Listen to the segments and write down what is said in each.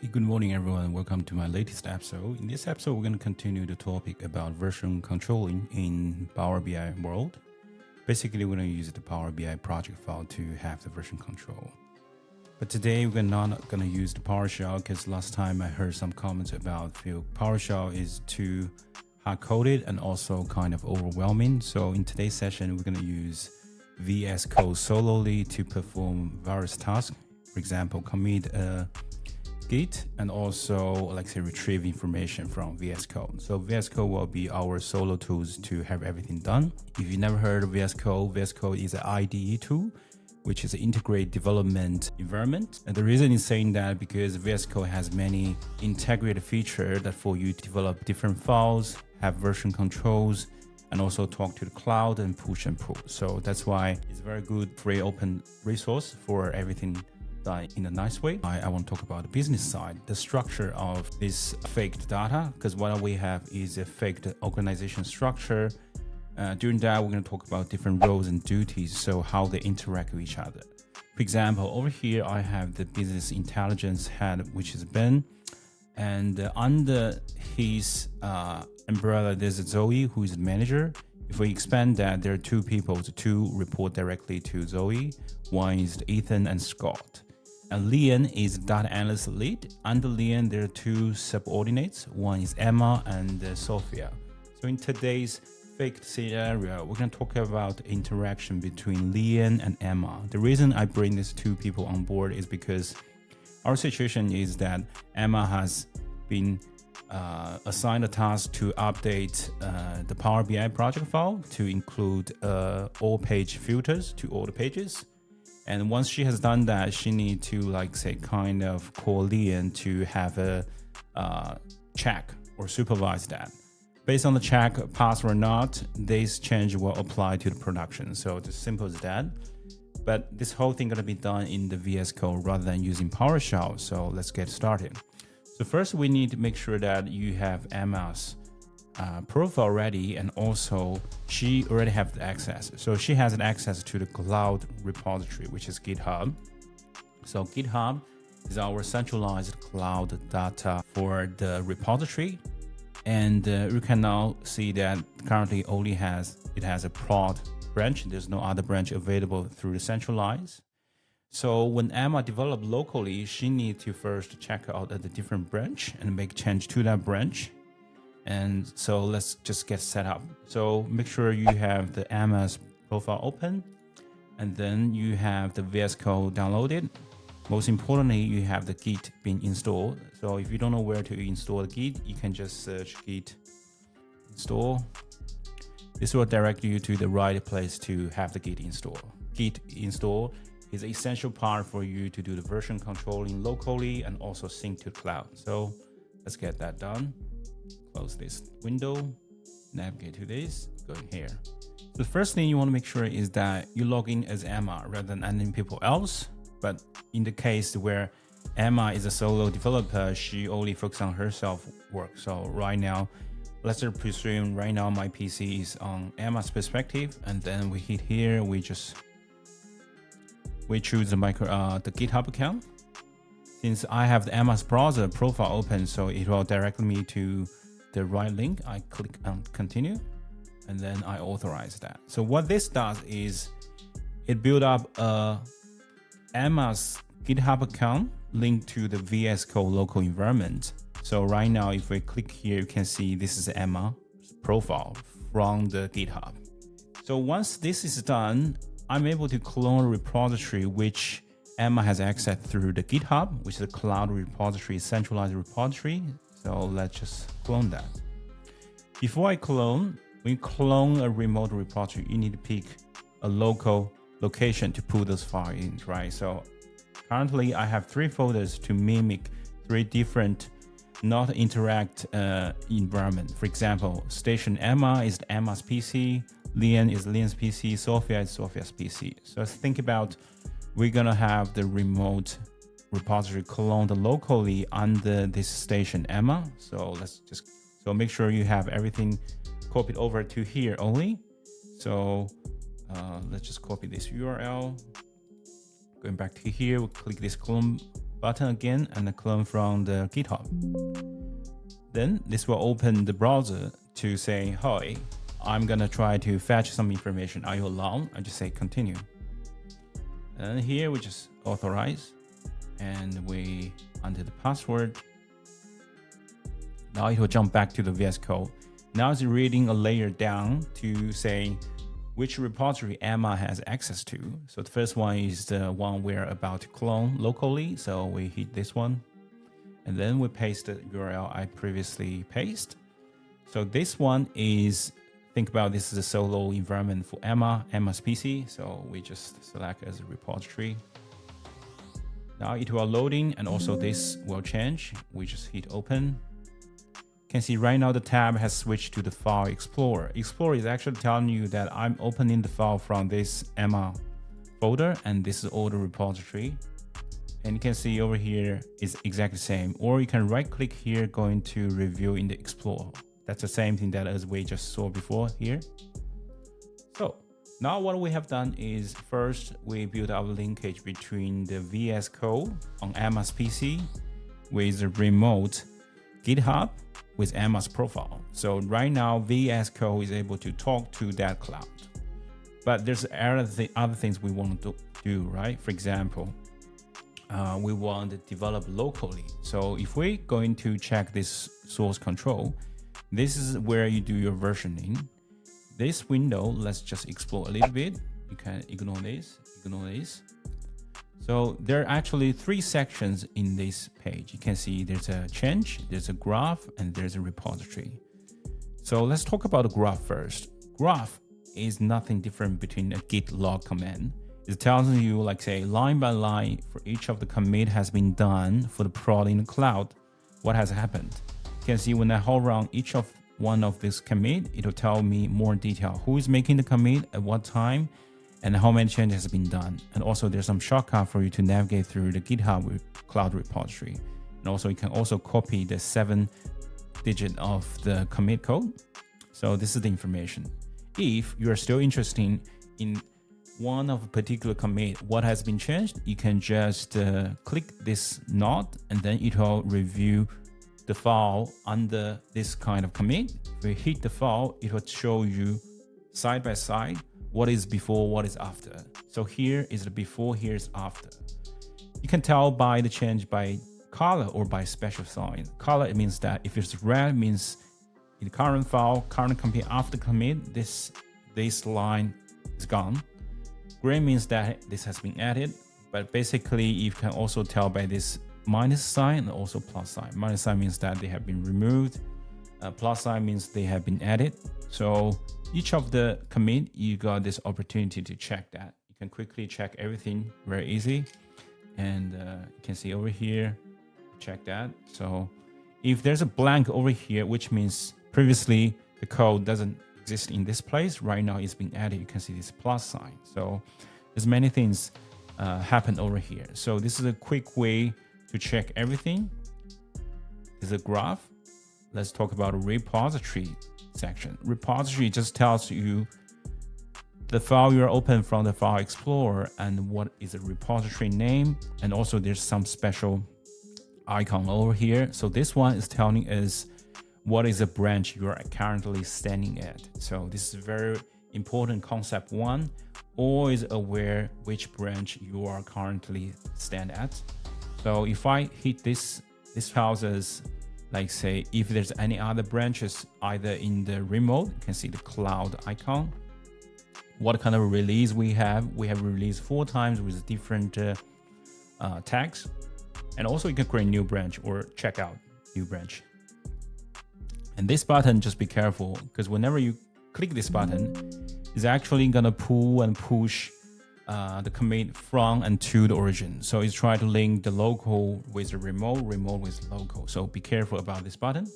Good morning, everyone. Welcome to my latest episode. In this episode, we're going to continue the topic about version controlling in Power BI world. Basically, we're going to use the Power BI project file to have the version control. But today, we're not going to use the PowerShell because last time I heard some comments about PowerShell is too hard-coded and also kind of overwhelming. So in today's session, we're going to use VS Code solely to perform various tasks. For example, commit a Git and also, like say, retrieve information from VS Code. So VS Code will be our solo tools to have everything done. If you never heard of VS Code is an IDE tool, which is an integrated development environment. And the reason is saying that because VS Code has many integrated features that for you to develop different files, have version controls, and also talk to the cloud and push and pull. So that's why it's a very good free open resource for everything in a nice way. I want to talk about the business side, the structure of this faked data, because what we have is a faked organization structure. During that, we're going to talk about different roles and duties, so how they interact with each other. For example, over here, I have the business intelligence head, which is Ben, and under his umbrella, there's Zoe, who is the manager. If we expand that, there are two people, the two report directly to Zoe. One is Ethan and Scott. And Lian is data analyst lead. Under Lian, there are two subordinates. One is Emma and Sophia. So in today's faked scenario, we're going to talk about interaction between Lian and Emma. The reason I bring these two people on board is because our situation is that Emma has been assigned a task to update the Power BI project file to include all page filters to all the pages. And once she has done that, she needs to kind of call Lian to have a check or supervise that. Based on the check, pass or not, this change will apply to the production. So it's as simple as that. But this whole thing going to be done in the VS Code rather than using PowerShell. So let's get started. So first, we need to make sure that you have Emma's profile ready, and also she already has the access. So she has an access to the cloud repository, which is GitHub. So GitHub is our centralized cloud data for the repository. And you can now see that currently it has a prod branch. There's no other branch available through the centralized. So when Emma developed locally, she needs to first check out the different branch and make change to that branch. And so let's just get set up. So make sure you have the Emma's profile open, and then you have the VS Code downloaded. Most importantly, you have the Git being installed. So if you don't know where to install the Git, you can just search Git install. This will direct you to the right place to have the Git install. Git install is an essential part for you to do the version controlling locally and also sync to cloud. So let's get that done. Close this window, navigate to this, going here. The first thing you want to make sure is that you log in as Emma rather than adding people else. But in the case where Emma is a solo developer, she only focuses on herself work. So right now, let's just presume right now my PC is on Emma's perspective, and then we hit here, we choose the GitHub account. Since I have the Emma's browser profile open, so it will direct me to the right link. I click on continue, and then I authorize that. So what this does is it builds up Emma's GitHub account linked to the VS Code local environment. So right now, if we click here, you can see this is Emma's profile from the GitHub. So once this is done, I'm able to clone a repository which Emma has access through the GitHub, which is a cloud repository, centralized repository. So let's just clone that. Before I clone, when you clone a remote repository, you need to pick a local location to put those files in, right? So currently I have 3 folders to mimic 3 different not interact environment. For example, station Emma is Emma's PC, Lian is Lian's PC, Sophia is Sophia's PC. So let's think about, we're gonna have the remote repository cloned locally under this station Emma. So make sure you have everything copied over to here only. So let's just copy this URL. Going back to here, we'll click this clone button again and clone from the GitHub. Then this will open the browser to say, hi, I'm gonna try to fetch some information. Are you alone? I just say continue. And here we just authorize and we enter the password. Now it will jump back to the VS Code. Now it's reading a layer down to say which repository Emma has access to. So the first one is the one we're about to clone locally. So we hit this one and then we paste the URL I previously pasted. So this one is, think about this is a solo environment for Emma's PC. So we just select as a repository. Now it will loading and also this will change. We just hit open. You can see right now the tab has switched to the File Explorer. Explorer is actually telling you that I'm opening the file from this Emma folder and this is all the repository. And you can see over here is exactly the same. Or you can right click here, going to review in the Explorer. That's the same thing that as we just saw before here. So now what we have done is first we build our linkage between the VS Code on Emma's PC with the remote GitHub with Emma's profile. So right now VS Code is able to talk to that cloud. But there's other things we want to do, right? For example, we want to develop locally. So if we're going to check this source control, this is where you do your versioning. This window, let's just explore a little bit. You can ignore this. So there are actually 3 sections in this page. You can see there's a change, there's a graph, and there's a repository. So let's talk about the graph first. Graph is nothing different between a git log command. It tells you, like say, line by line for each of the commit has been done for the prod in the cloud, what has happened. You can see when I hover on each of one of this commit, it will tell me more detail. Who is making the commit, at what time, and how many changes have been done. And also there's some shortcut for you to navigate through the GitHub cloud repository. And also you can also copy the 7-digit of the commit code. So this is the information. If you're still interested in one of a particular commit, what has been changed, you can just click this node and then it will review the file under this kind of commit. If we hit the file, it will show you side by side what is before, what is after. So here is the before, here is after. You can tell by the change by color or by special sign. Color, it means that if it's red, means in the current file, current commit, after commit, this line is gone. Gray means that this has been added, but basically you can also tell by this minus sign and also plus sign. Minus sign means that they have been removed. Plus sign means they have been added. So each of the commit, you got this opportunity to check that. You can quickly check everything very easy. And you can see over here, check that. So if there's a blank over here, which means previously the code doesn't exist in this place, right now it's been added. You can see this plus sign. So there's many things happen over here. So this is a quick way to check everything. There's a graph. Let's talk about a repository section. Repository just tells you the file you're open from the File Explorer and what is the repository name. And also there's some special icon over here. So this one is telling us what is the branch you are currently standing at. So this is a very important concept. One, always aware which branch you are currently stand at. So if I hit this tells us, like say, if there's any other branches, either in the remote, you can see the cloud icon. What kind of release we have released 4 times with different tags. And also you can create new branch or check out new branch. And this button, just be careful, because whenever you click this button, it's actually gonna pull and push the commit from and to the origin. So it's trying to link the local with the remote with local. So be careful about this button.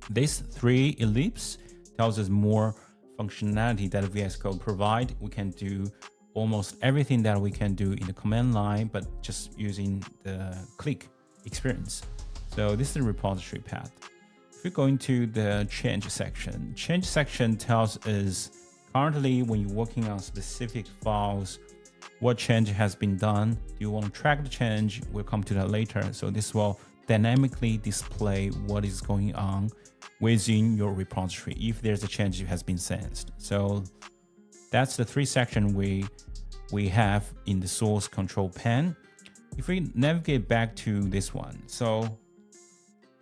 This 3 ellipse tells us more functionality that VS Code provide. We can do almost everything that we can do in the command line, but just using the click experience. So this is the repository path. If we go into the change section tells us currently when you're working on specific files what change has been done. Do you want to track the change? We'll come to that later. So this will dynamically display what is going on within your repository if there's a change that has been sensed. So that's the 3 sections we have in the source control pane. If we navigate back to this one, so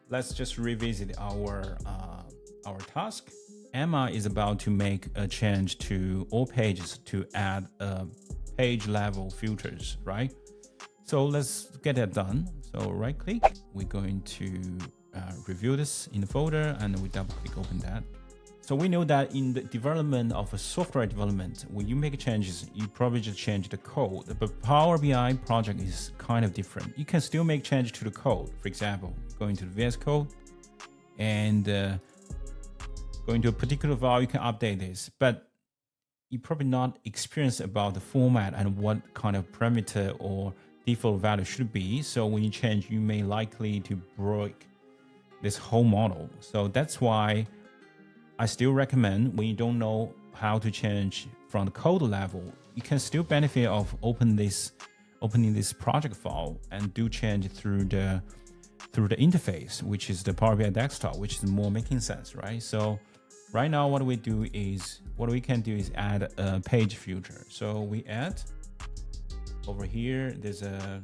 let's just revisit our task. Emma is about to make a change to all pages to add page level filters, right? So let's get that done. So right click, we're going to review this in the folder, and we double click open that. So we know that in the development of a software development, when you make changes, you probably just change the code. But Power BI project is kind of different. You can still make changes to the code. For example, going to the VS Code and going to a particular file, you can update this. But you probably not experienced about the format and what kind of parameter or default value should be. So when you change, you may likely to break this whole model. So that's why I still recommend, when you don't know how to change from the code level, you can still benefit of opening this project file and do change through the interface, which is the Power BI desktop, which is more making sense, right? So right now what we can do is add a page filter. So we add over here, there's a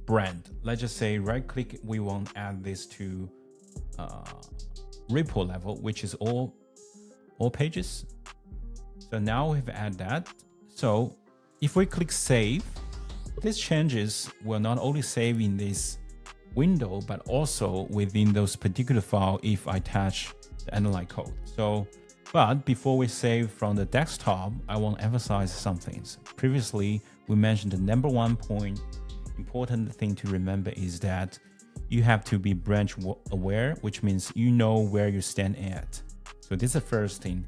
brand. Let's just say right click, we want to add this to Repo level, which is all pages. So now we've added that. So if we click save, these changes will not only save in this window, but also within those particular file if I attach the underlying code. So, but before we save from the desktop, I want to emphasize some things. Previously, we mentioned the number 1 point important thing to remember is that you have to be branch aware, which means you know where you stand at. So this is the first thing.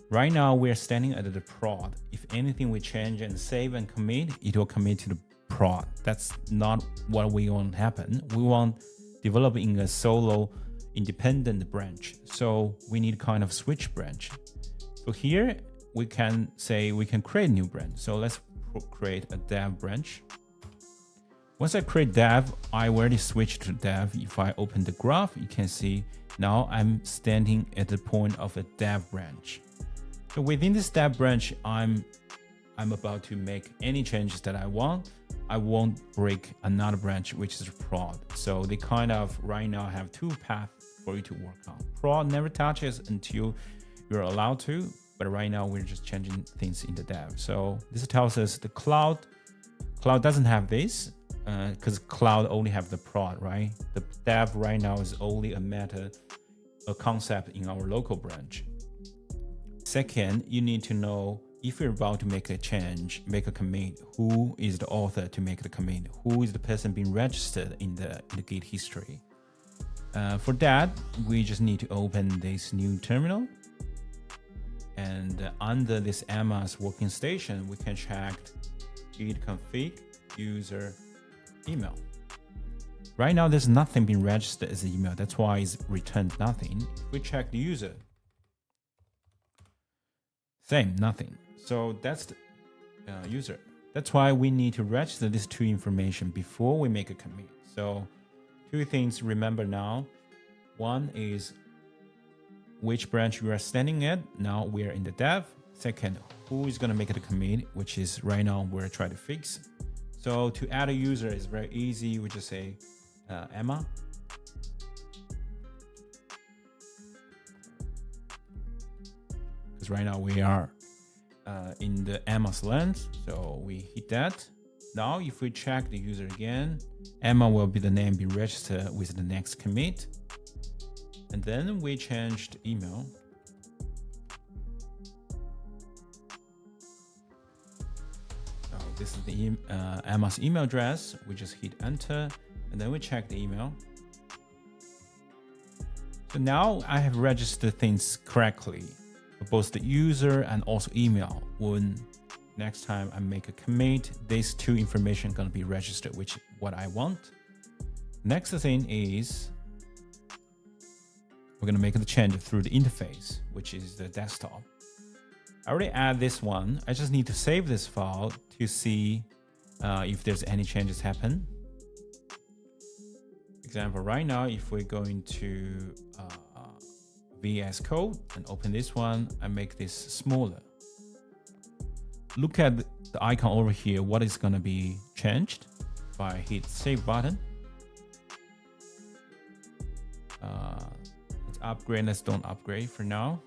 Right now we're standing at the prod. If anything we change and save and commit, it will commit to the prod. That's not what we want to happen. We want developing a solo independent branch. So we need kind of switch branch. So here we can say we can create a new branch. So let's create a dev branch. Once I create dev, I already switched to dev. If I open the graph, you can see now I'm standing at the point of a dev branch. So within this dev branch, I'm about to make any changes that I want. I won't break another branch, which is prod. So they kind of right now have 2 paths for you to work on. Prod never touches until you're allowed to, but right now we're just changing things in the dev. So this tells us the cloud doesn't have this. Because cloud only have the prod, right? The dev right now is only a concept in our local branch. Second, you need to know if you're about to make a change, make a commit, who is the author to make the commit? Who is the person being registered in the Git history? For that, we just need to open this new terminal. And under this Emma's working station, we can check git config user email. Right now, there's nothing being registered as an email. That's why it's returned nothing. If we check the user, same, nothing. So that's the user. That's why we need to register these 2 information before we make a commit. So 2 things remember now. One is which branch you are standing at. Now we are in the dev. Second, who is going to make the commit, which is right now we're trying to fix. So to add a user is very easy. We just say Emma. Because right now we are in the Emma's lens. So we hit that. Now if we check the user again, Emma will be the name be registered with the next commit. And then we changed email. This is the Emma's email address. We just hit enter and then we check the email. So now I have registered things correctly for both the user and also email. When next time I make a commit, these 2 information gonna be registered, which is what I want. Next thing is we're gonna make the change through the interface, which is the desktop. I already add this one. I just need to save this file to see if there's any changes happen. Example, right now, if we're going to VS Code and open this one and make this smaller, look at the icon over here. What is going to be changed if I hit save button? Let's upgrade. Let's don't upgrade for now.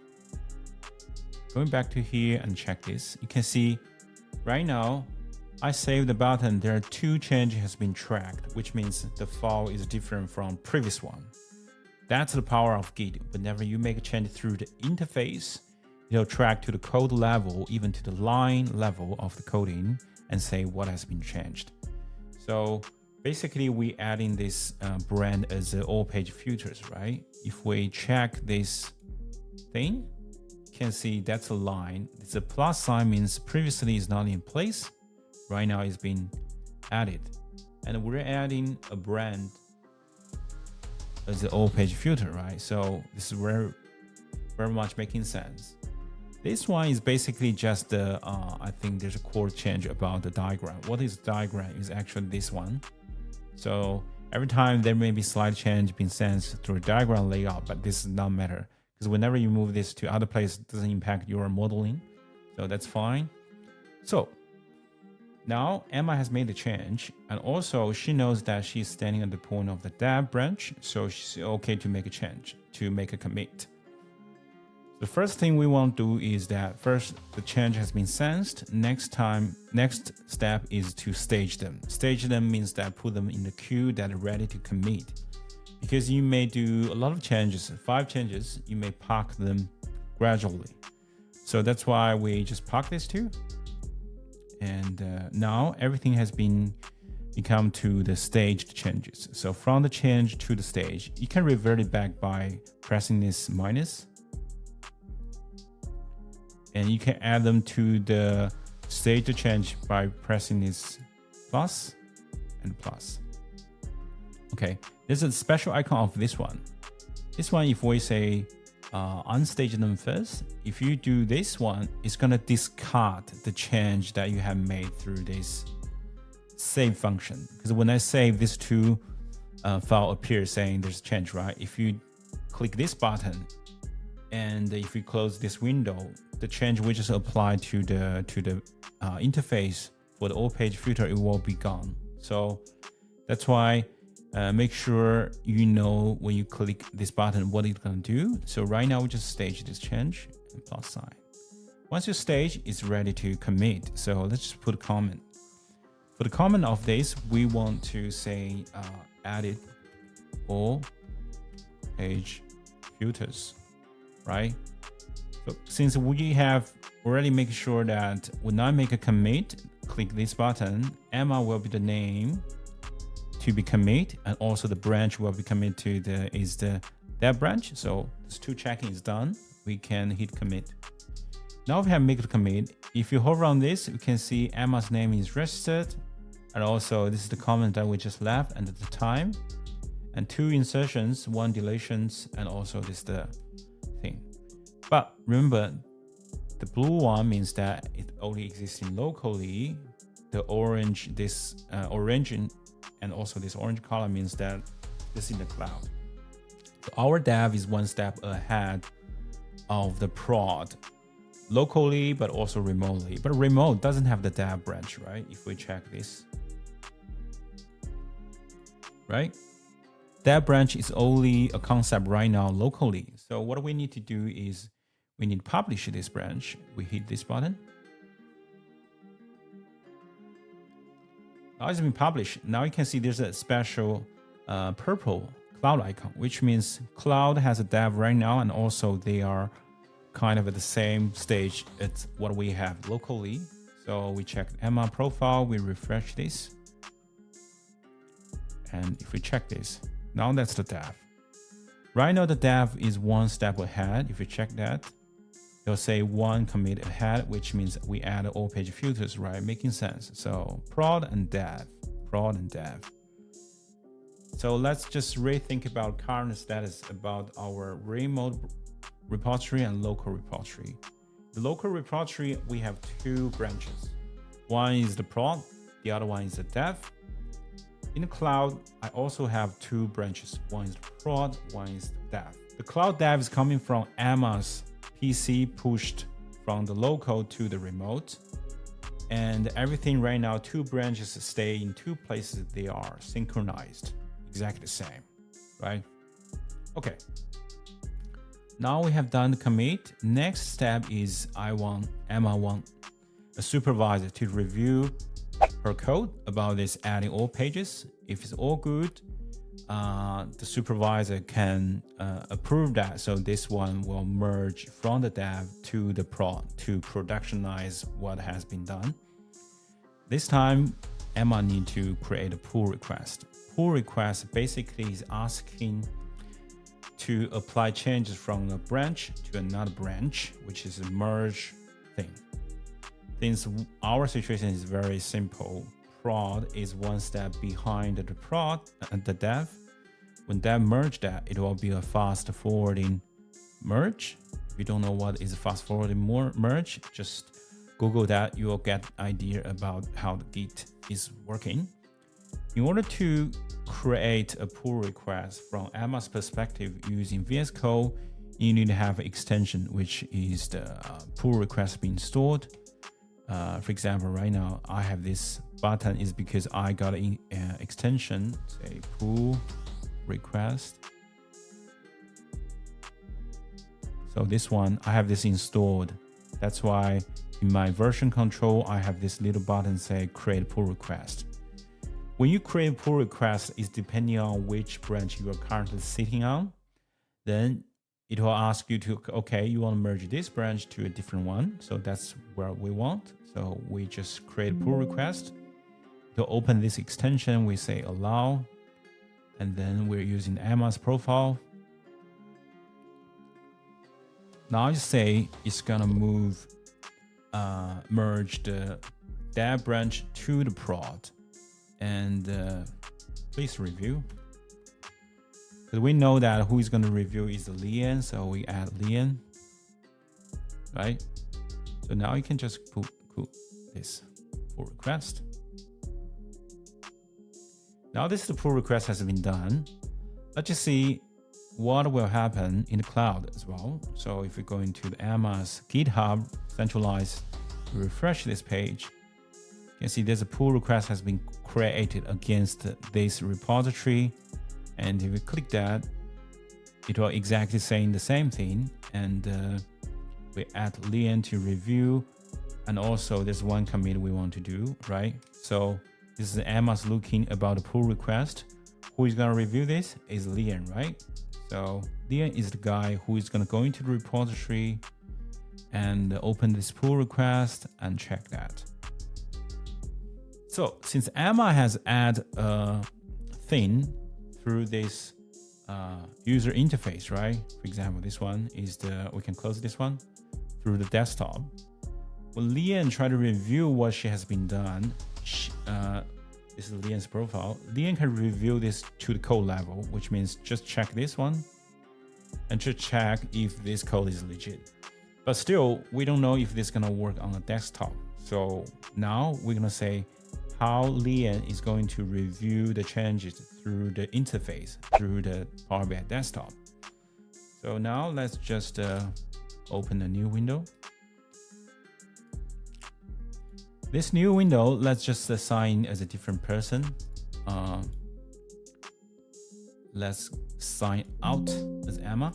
Going back to here and check this, you can see right now I saved the button. There are 2 changes has been tracked, which means the file is different from previous one. That's the power of Git. Whenever you make a change through the interface, it'll track to the code level, even to the line level of the coding, and say what has been changed. So basically, we add in this brand as all page filters, right? If we check this thing, you can see that's a line. It's a plus sign, means previously is not in place. Right now it's been added. And we're adding a brand as the all page filter, right? So this is very much making sense. This one is basically just the, I think there's a core change about the diagram. What is diagram is actually this one. So every time there may be slight change being sensed through a diagram layout, but this does not matter because whenever you move this to other place, it doesn't impact your modeling. So that's fine. So now Emma has made the change, and also she knows that she's standing at the point of the dev branch. So she's okay to make a change, to make a commit. The first thing we want to do is that first the change has been sensed. Next step is to stage them. Stage them means that put them in the queue that are ready to commit. Because you may do a lot of changes, 5 changes, you may park them gradually. So that's why we just park these 2. And now everything has become to the staged changes. So from the change to the stage, you can revert it back by pressing this minus. And you can add them to the stage change by pressing this plus and plus. Okay, there's a special icon of this one. This one, if we say unstage them first, if you do this one, it's gonna discard the change that you have made through this save function. Because when I save, this 2 file appears saying there's change, right? If you click this button and if you close this window, the change we just apply to the interface for the all page filter, it will be gone. So that's why make sure you know when you click this button what it's going to do. So right now we just stage this change and plus sign. Once you stage, it's ready to commit. So let's just put a comment. For the comment of this, we want to say added all page filters, right? So since we have already made sure that when I make a commit, click this button, Emma will be the name to be commit, and also the branch will be commit to the dev branch. So this 2 checking is done. We can hit commit. Now we have made the commit. If you hover on this, you can see Emma's name is registered, and also this is the comment that we just left and at the time, and 2 insertions, 1 deletions, and also this the thing. But remember, the blue one means that it only exists in locally. The orange, orange and also this orange color means that this is in the cloud. So our dev is 1 step ahead of the prod locally, but also remotely. But remote doesn't have the dev branch, right? If we check this, right? Dev branch is only a concept right now locally. So what we need to do is we need to publish this branch. We hit this button. Now it's been published. Now you can see there's a special purple cloud icon, which means cloud has a dev right now, and also they are kind of at the same stage as what we have locally. So we check Emma profile, we refresh this. And if we check this, now that's the dev. Right now the dev is 1 step ahead. If you check that, they'll say 1 commit ahead, which means we add all page filters, right? Making sense. So prod and dev. So let's just rethink about current status about our remote repository and local repository. The local repository, we have two branches. One is the prod, the other one is the dev. In the cloud, I also have two branches. One is the prod, one is the dev. The cloud dev is coming from Emma's PC pushed from the local to the remote. And everything right now, two branches stay in two places. They are synchronized, exactly the same, right? Okay. Now we have done the commit. Next step is Emma want a supervisor to review her code about this adding all pages. If it's all good, the supervisor can approve that. So this one will merge from the dev to the prod to productionize what has been done. This time, Emma need to create a pull request. Pull request basically is asking to apply changes from a branch to another branch, which is a merge thing. Since our situation is very simple, prod is one step behind the prod and the dev. When dev merge that, it will be a fast forwarding merge. If you don't know what is a fast forwarding merge, just Google that. You will get an idea about how the Git is working. In order to create a pull request from Emma's perspective using VS Code, you need to have an extension, which is the pull request being stored. For example, right now I have this button is because I got an extension, say pull request. So this one, I have this installed. That's why in my version control, I have this little button say create pull request. When you create a pull request, it's depending on which branch you are currently sitting on. Then it will ask you to, okay, you want to merge this branch to a different one. So that's where we want. So we just create a pull request. To open this extension, we say allow. And then we're using Emma's profile. Now you say it's gonna merge the dev branch to the prod. And please review. Because we know that who is going to review is Lian, so we add Lian, right? So now you can just put this pull request. Now this pull request has been done. Let's just see what will happen in the cloud as well. So if we go into the Emma's GitHub centralized, refresh this page, you can see there's a pull request has been created against this repository. And if we click that, it will exactly saying the same thing. And we add Lian to review. And also there's one commit we want to do, right? So this is Emma's looking about the pull request. Who is going to review this is Lian, right? So Lian is the guy who is going to go into the repository and open this pull request and check that. So since Emma has added a thing through this user interface, right? For example, this one is we can close this one through the desktop. When Lian try to review what she has been done, this is Lian's profile. Lian can review this to the code level, which means just check this one and just check if this code is legit. But still, we don't know if this is gonna work on the desktop. So now we're gonna say how Lian is going to review the changes through the interface, through the Power BI desktop. So now let's just open a new window. This new window, let's just assign as a different person. Let's sign out as Emma.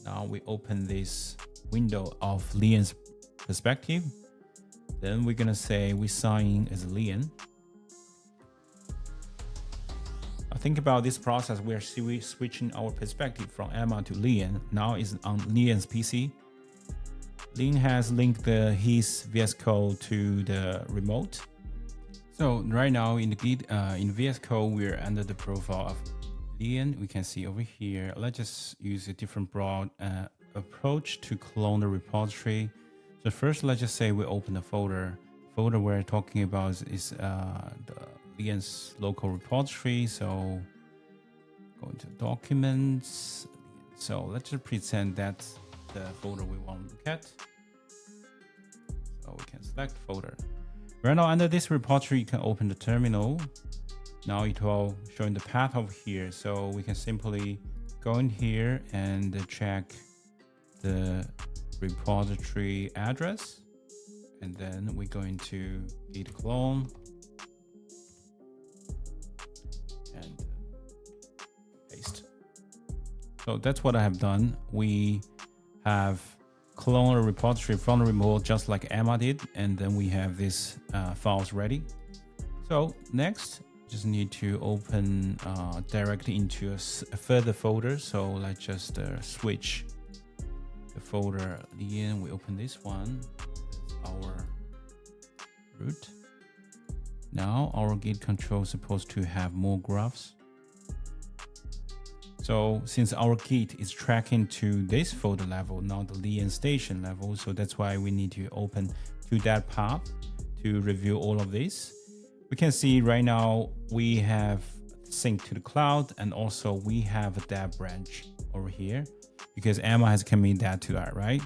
Now we open this window of Lian's perspective. Then we're gonna say we sign as Lian. I think about this process, we're switching our perspective from Emma to Lian. Now it's on Lian's PC. Lian has linked his VS Code to the remote. So right now in the Git, in VS Code, we're under the profile of Lian. We can see over here. Let's just use a different broad approach to clone the repository. So first, let's just say we open the folder. The folder we're talking about is the Lian's local repository. So go into documents. So let's just pretend that's the folder we want to look at. select folder. Right now under this repository, you can open the terminal. Now it will show the path over here. So we can simply go in here and check the repository address. And then we're going to git clone and paste. So that's what I have done. We have cloned a repository from the repo just like Emma did, and then we have these files ready. So next, just need to open directly into a further folder. So let's just switch the folder again. We open this one, our root. Now our Git control is supposed to have more graphs. So since our Git is tracking to this folder level, not the Lian station level, so that's why we need to open to that path to review all of this. We can see right now we have synced to the cloud, and also we have a dev branch over here because Emma has committed that to that, right?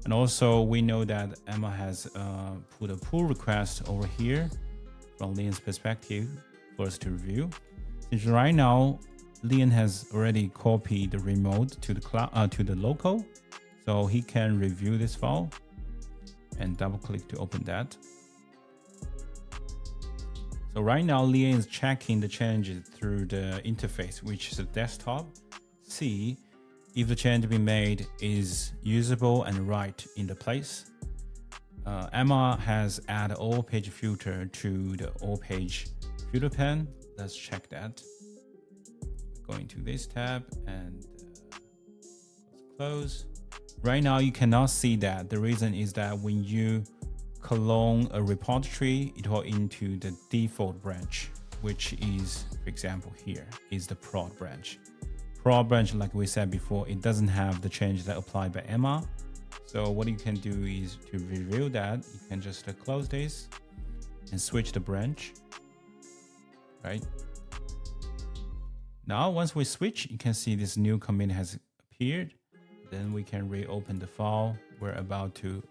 And also we know that Emma has put a pull request over here from Lian's perspective for us to review. Since right now Lian has already copied the remote to the cloud to the local, so he can review this file and double click to open that. So right now Lian is checking the changes through the interface, which is a desktop. See if the change being made is usable and right in the place. Emma has added all page filter to the all page filter pane. Let's check that. Going to this tab and let's close. Right now you cannot see that. The reason is that when you clone a repository, it will into the default branch, which is, for example, here is the prod branch. Prod branch, like we said before, it doesn't have the change that applied by Emma. So what you can do is to review that, you can just close this and switch the branch, right? Now, once we switch, you can see this new commit has appeared. Then we can reopen the file we're about to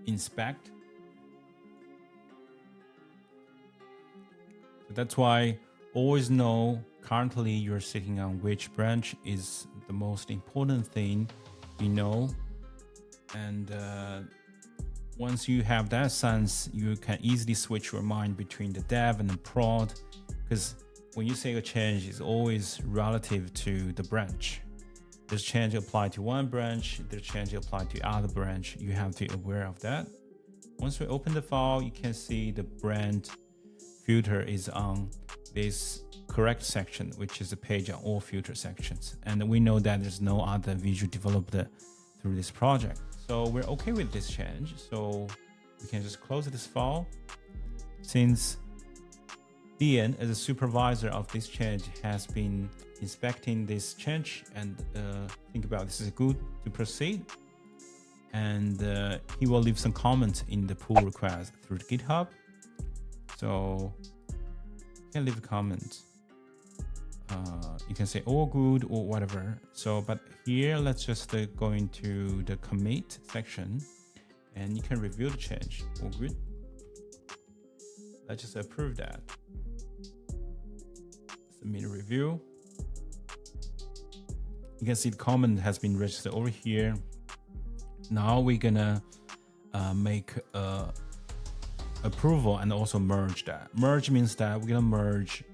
inspect. So that's why always know currently you're sitting on which branch is the most important thing, you know. And once you have that sense, you can easily switch your mind between the dev and the prod, because when you say a change is always relative to the branch. This change applied to one branch, the change applied to other branch. You have to be aware of that. Once we open the file, you can see the brand filter is on this correct section, which is the page on all filter sections. And we know that there's no other visual developed through this project. So we're okay with this change. So we can just close this file. Since Lian, as a supervisor of this change, has been inspecting this change and think about this is good to proceed. And he will leave some comments in the pull request through the GitHub. So you can leave a comment. You can say all good or whatever. So, but here, let's just go into the commit section and you can review the change. All good. Let's just approve that. Submit a review. You can see the comment has been registered over here. Now we're gonna make approval and also merge that. Merge means that we're gonna merge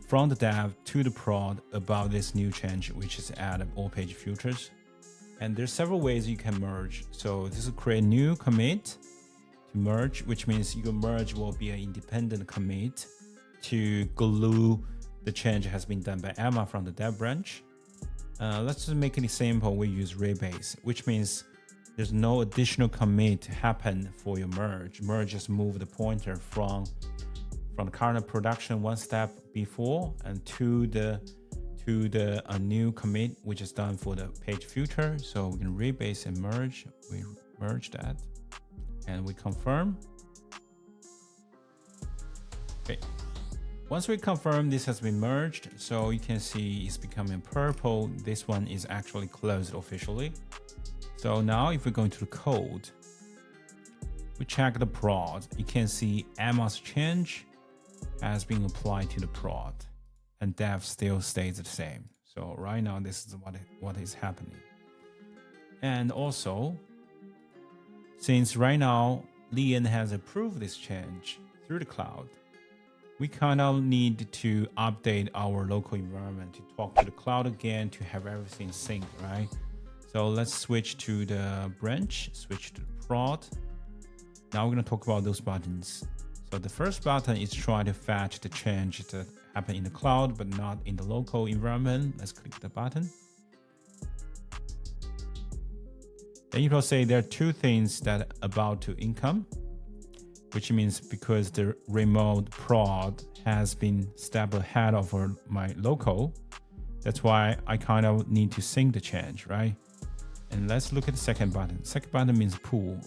from the dev to the prod about this new change, which is add all page filters. And there's several ways you can merge. So this will create a new commit to merge, which means your merge will be an independent commit to glue the change has been done by Emma from the dev branch. Let's just make it simple. We use rebase, which means there's no additional commit happen for your merge. Merge just move the pointer from the current production one step before and to the new commit, which is done for the page filter. So we can rebase and merge. We merge that and we confirm. Okay. Once we confirm this has been merged, so you can see it's becoming purple. This one is actually closed officially. So now if we go into the code, we check the prod. You can see Emma's change has been applied to the prod, and dev still stays the same. So right now, this is what is happening. And also, since right now Lian has approved this change through the cloud, we kind of need to update our local environment to talk to the cloud again to have everything synced, right? So let's switch to the branch, switch to the prod. Now we're going to talk about those buttons. So the first button is trying to fetch the change that happened in the cloud but not in the local environment. Let's click the button. Then it will say there are two things that are about to income, which means because the remote prod has been step ahead of my local, that's why I kind of need to sync the change, right? And let's look at the second button. Second button means pull.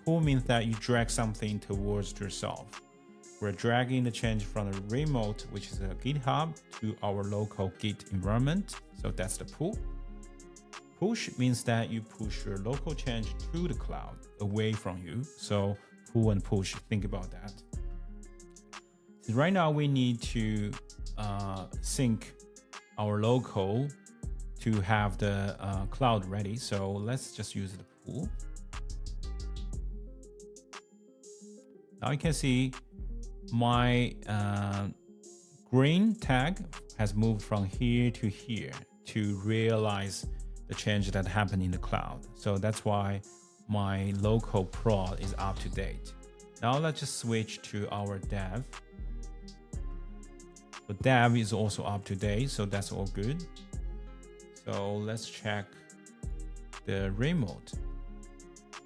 Pull means that you drag something towards yourself. We're dragging the change from the remote, which is a GitHub, to our local Git environment. So that's the pull. Push means that you push your local change to the cloud, away from you. So pull and push, think about that. So right now we need to sync our local to have the cloud ready. So let's just use the pull. Now you can see my green tag has moved from here to here to realize the change that happened in the cloud. So that's why my local prod is up to date. Now let's just switch to our dev. The dev is also up to date, so that's all good. So let's check the remote.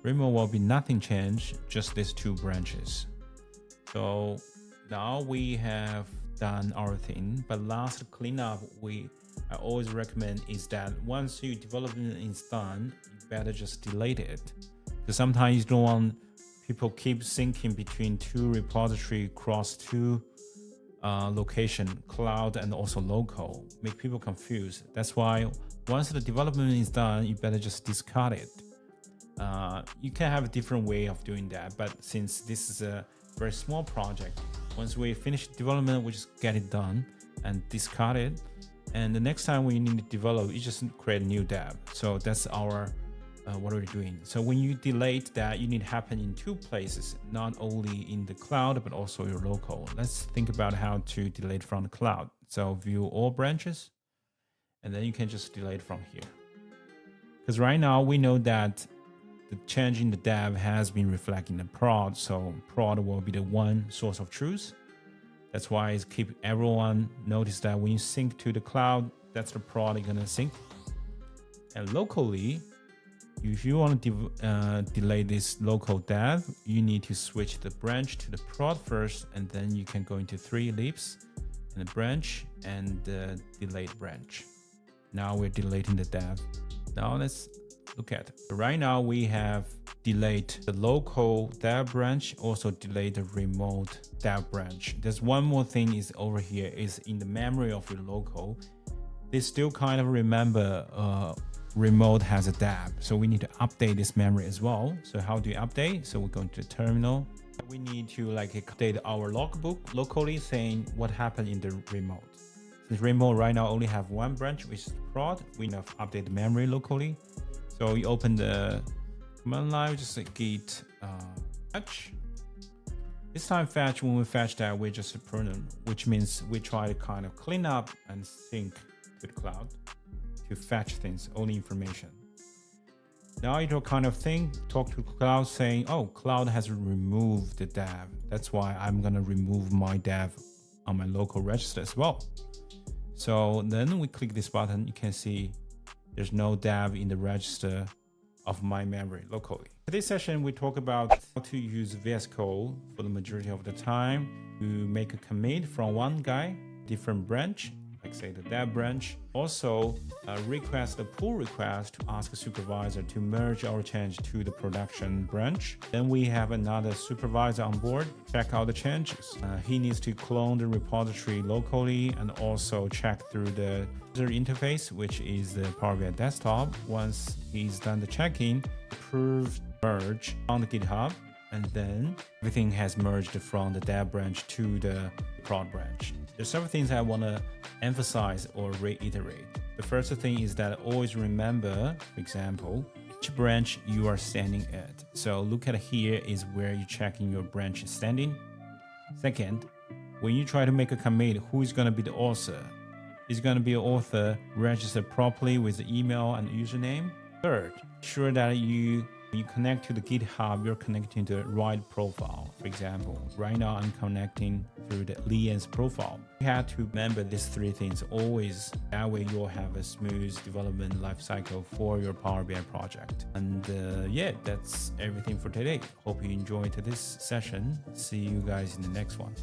Remote will be nothing changed, just these two branches. So now we have done our thing, but last cleanup I always recommend is that once your development is done, you better just delete it. Because sometimes you don't want people keep syncing between two repositories across two location, cloud and also local, make people confused. That's why once the development is done, you better just discard it. You can have a different way of doing that, but since this is a very small project, once we finish development, we just get it done and discard it. And the next time we need to develop, you just create a new dev. So that's our what we're doing. So when you delete that, you need to happen in two places, not only in the cloud, but also your local. Let's think about how to delete from the cloud. So view all branches, and then you can just delete from here. Because right now we know that the change in the dev has been reflected in the prod. So prod will be the one source of truth. That's why it's keep everyone notice that when you sync to the cloud, that's the prod you're gonna sync. And locally, if you want to delay this local dev, you need to switch the branch to the prod first, and then you can go into 3 leaps and the branch and the delayed branch. Now we're deleting the dev. Now let's look at it. Right now we have delayed the local dev branch, also delayed the remote dev branch. There's one more thing is over here is in the memory of your local. They still kind of remember remote has a dev. So we need to update this memory as well. So how do you update? So we're going to the terminal. We need to update our logbook locally saying what happened in the remote. Since remote right now only have one branch, which is prod, we need to update the memory locally. So you open the command line, just say git fetch. This time fetch, when we fetch that, we just prune, which means we try to kind of clean up and sync to the cloud to fetch things, only information. Now it will kind of talk to cloud saying, oh, cloud has removed the dev. That's why I'm gonna remove my dev on my local register as well. So then we click this button, you can see there's no dev in the register of my memory locally. In this session, we talk about how to use VS Code for the majority of the time to make a commit from one guy, different branch, like say the dev branch. Also request a pull request to ask a supervisor to merge our change to the production branch. Then we have another supervisor on board, check out the changes. He needs to clone the repository locally and also check through the user interface, which is the Power BI desktop. Once he's done the checking, approve merge on the GitHub. and then everything has merged from the dev branch to the prod branch. There's several things I want to emphasize or reiterate. The first thing is that always remember, for example, which branch you are standing at. So look at here is where you're checking your branch standing. Second, when you try to make a commit, who is going to be the author? Is going to be an author registered properly with the email and username? Third, ensure that when you connect to the GitHub, you're connecting to the right profile. For example, right now I'm connecting through the Lian's profile. You have to remember these three things always. That way you'll have a smooth development lifecycle for your Power BI project. And yeah, that's everything for today. Hope you enjoyed this session. See you guys in the next one.